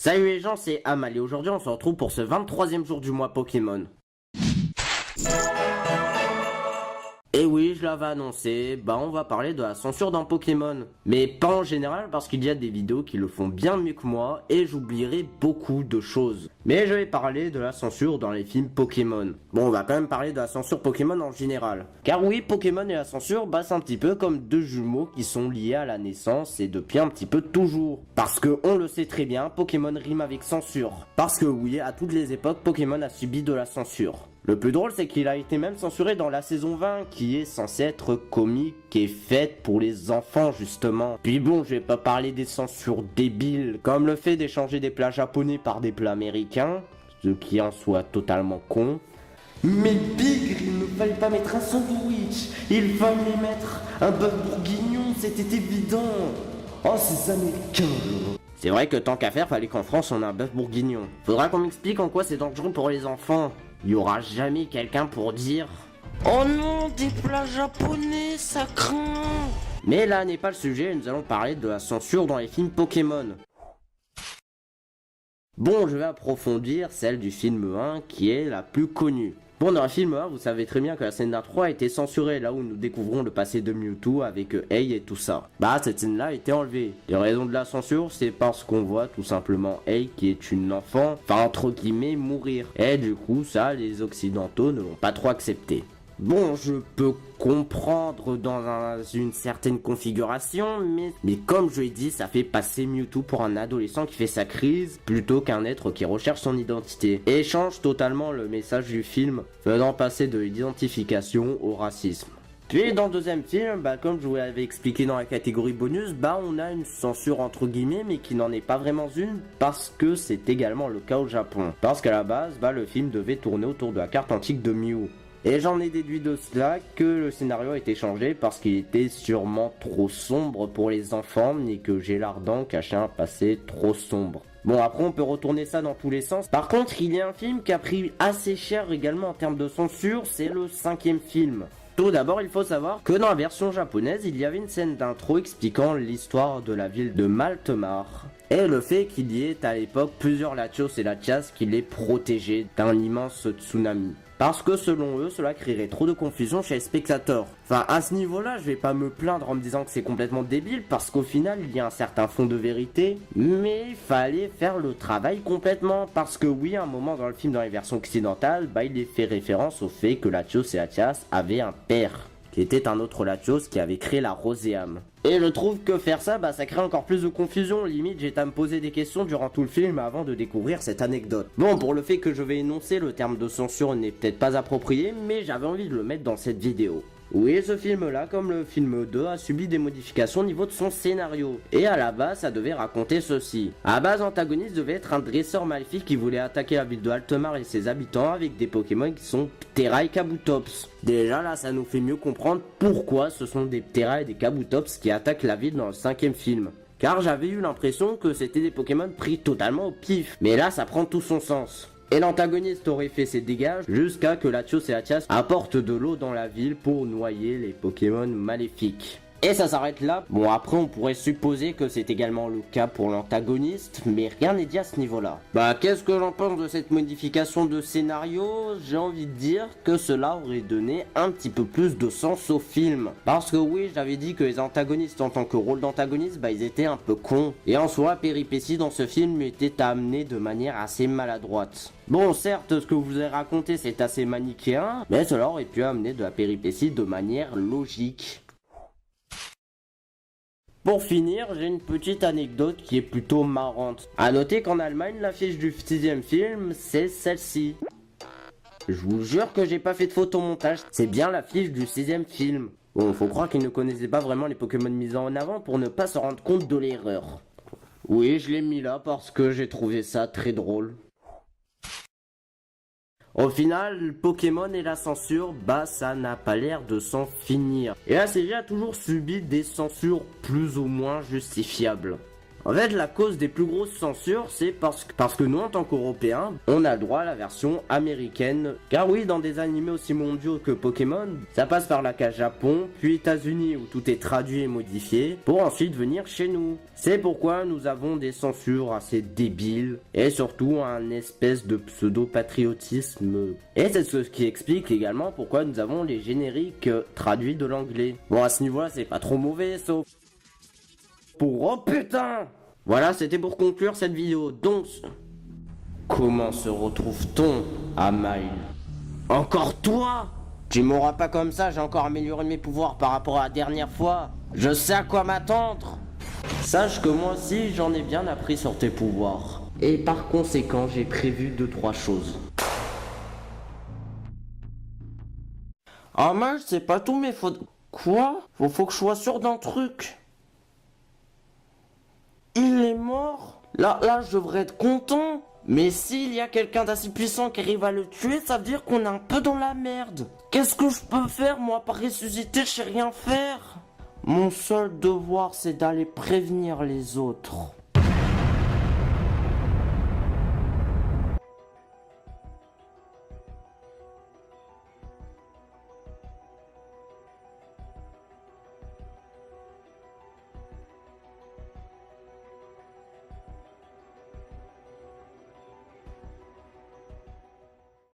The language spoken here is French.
Salut les gens, c'est Amal et aujourd'hui on se retrouve pour ce 23e jour du mois Pokémon. Et oui, je l'avais annoncé, on va parler de la censure dans Pokémon. Mais pas en général parce qu'il y a des vidéos qui le font bien mieux que moi et j'oublierai beaucoup de choses. Mais je vais parler de la censure dans les films Pokémon. Bon, on va quand même parler de la censure Pokémon en général. Car oui, Pokémon et la censure, c'est un petit peu comme deux jumeaux qui sont liés à la naissance et depuis un petit peu toujours. Parce que on le sait très bien, Pokémon rime avec censure. Parce que oui, à toutes les époques, Pokémon a subi de la censure. Le plus drôle, c'est qu'il a été même censuré dans la saison 20, qui est censée être comique et faite pour les enfants, justement. Puis bon, je vais pas parler des censures débiles, comme le fait d'échanger des plats japonais par des plats américains, ce qui en soit totalement con. Mais Bigre, il ne fallait pas mettre un sandwich, il fallait mettre un bœuf bourguignon, c'était évident. Oh, ces Américains. C'est vrai que tant qu'à faire, fallait qu'en France on ait un bœuf bourguignon. Faudra qu'on m'explique en quoi c'est dangereux pour les enfants. Il y aura jamais quelqu'un pour dire « Oh non, des plats japonais, ça craint !» Mais là n'est pas le sujet, nous allons parler de la censure dans les films Pokémon. Bon, je vais approfondir celle du film 1 qui est la plus connue. Bon, dans le film 1, vous savez très bien que la scène d'intro a été censurée, là où nous découvrons le passé de Mewtwo avec Hey et tout ça. Cette scène-là a été enlevée. Les raisons de la censure, c'est parce qu'on voit tout simplement Hey qui est une enfant, entre guillemets, mourir. Et du coup, ça, les occidentaux ne l'ont pas trop accepté. Bon, je peux comprendre dans une certaine configuration, mais comme je l'ai dit, ça fait passer Mewtwo pour un adolescent qui fait sa crise, plutôt qu'un être qui recherche son identité. Et change totalement le message du film, faisant passer de l'identification au racisme. Puis dans le deuxième film, comme je vous l'avais expliqué dans la catégorie bonus, on a une censure entre guillemets, mais qui n'en est pas vraiment une, parce que c'est également le cas au Japon. Parce qu'à la base, le film devait tourner autour de la carte antique de Mew. Et j'en ai déduit de cela que le scénario a été changé parce qu'il était sûrement trop sombre pour les enfants et que Gélardan cachait un passé trop sombre. Bon, après on peut retourner ça dans tous les sens. Par contre, il y a un film qui a pris assez cher également en termes de censure, c'est le 5e film. Tout d'abord, il faut savoir que dans la version japonaise, il y avait une scène d'intro expliquant l'histoire de la ville de Maltemar. Et le fait qu'il y ait à l'époque plusieurs Latios et Latias qui les protégeaient d'un immense tsunami. Parce que selon eux, cela créerait trop de confusion chez les spectateurs. À ce niveau-là, je vais pas me plaindre en me disant que c'est complètement débile, parce qu'au final, il y a un certain fond de vérité. Mais il fallait faire le travail complètement, parce que oui, à un moment dans le film, dans les versions occidentales, il est fait référence au fait que Latios et Latias avaient un père, qui était un autre Latios qui avait créé la Roséam. Et je trouve que faire ça, ça crée encore plus de confusion. Limite, j'ai à me poser des questions durant tout le film avant de découvrir cette anecdote. Bon, pour le fait que je vais énoncer, le terme de censure n'est peut-être pas approprié, mais j'avais envie de le mettre dans cette vidéo. Oui, ce film-là, comme le film 2, a subi des modifications au niveau de son scénario. Et à la base, ça devait raconter ceci. À la base, l'antagoniste devait être un dresseur maléfique qui voulait attaquer la ville de Altemar et ses habitants avec des Pokémon qui sont Ptera et Kabutops. Déjà là, ça nous fait mieux comprendre pourquoi ce sont des Ptera et des Kabutops qui attaquent la ville dans le 5e film. Car j'avais eu l'impression que c'était des Pokémon pris totalement au pif. Mais là, ça prend tout son sens. Et l'antagoniste aurait fait ses dégâts jusqu'à que Latios et Latias apportent de l'eau dans la ville pour noyer les Pokémon maléfiques. Et ça s'arrête là. Bon, après on pourrait supposer que c'est également le cas pour l'antagoniste, mais rien n'est dit à ce niveau-là. Qu'est-ce que j'en pense de cette modification de scénario? J'ai envie de dire que cela aurait donné un petit peu plus de sens au film. Parce que oui, j'avais dit que les antagonistes en tant que rôle d'antagoniste, ils étaient un peu cons. Et en soi, la péripétie dans ce film était amenée de manière assez maladroite. Bon, certes, ce que vous avez raconté c'est assez manichéen, mais cela aurait pu amener de la péripétie de manière logique. Pour finir, j'ai une petite anecdote qui est plutôt marrante. A noter qu'en Allemagne, l'affiche du 6e film, c'est celle-ci. Je vous jure que j'ai pas fait de photomontage, c'est bien l'affiche du 6e film. Bon, faut croire qu'ils ne connaissaient pas vraiment les Pokémon mis en avant pour ne pas se rendre compte de l'erreur. Oui, je l'ai mis là parce que j'ai trouvé ça très drôle. Au final, Pokémon et la censure, ça n'a pas l'air de s'en finir. Et la série a toujours subi des censures plus ou moins justifiables. En fait, la cause des plus grosses censures, c'est parce que nous, en tant qu'Européens, on a le droit à la version américaine. Car oui, dans des animés aussi mondiaux que Pokémon, ça passe par la case Japon, puis États-Unis où tout est traduit et modifié, pour ensuite venir chez nous. C'est pourquoi nous avons des censures assez débiles, et surtout un espèce de pseudo-patriotisme. Et c'est ce qui explique également pourquoi nous avons les génériques traduits de l'anglais. Bon, à ce niveau-là, c'est pas trop mauvais, sauf... Oh putain! Voilà, c'était pour conclure cette vidéo. Donc, comment se retrouve-t-on à Mile? Encore toi? Tu m'auras pas comme ça, j'ai encore amélioré mes pouvoirs par rapport à la dernière fois. Je sais à quoi m'attendre. Sache que moi aussi, j'en ai bien appris sur tes pouvoirs. Et par conséquent, j'ai prévu 2-3 choses. Ah mince, c'est pas tout, mais faut... Quoi? Faut que je sois sûr d'un truc. Il est mort? Là, je devrais être content. Mais s'il y a quelqu'un d'assez puissant qui arrive à le tuer, ça veut dire qu'on est un peu dans la merde. Qu'est-ce que je peux faire, moi, par ressusciter? Je sais rien faire. Mon seul devoir, c'est d'aller prévenir les autres.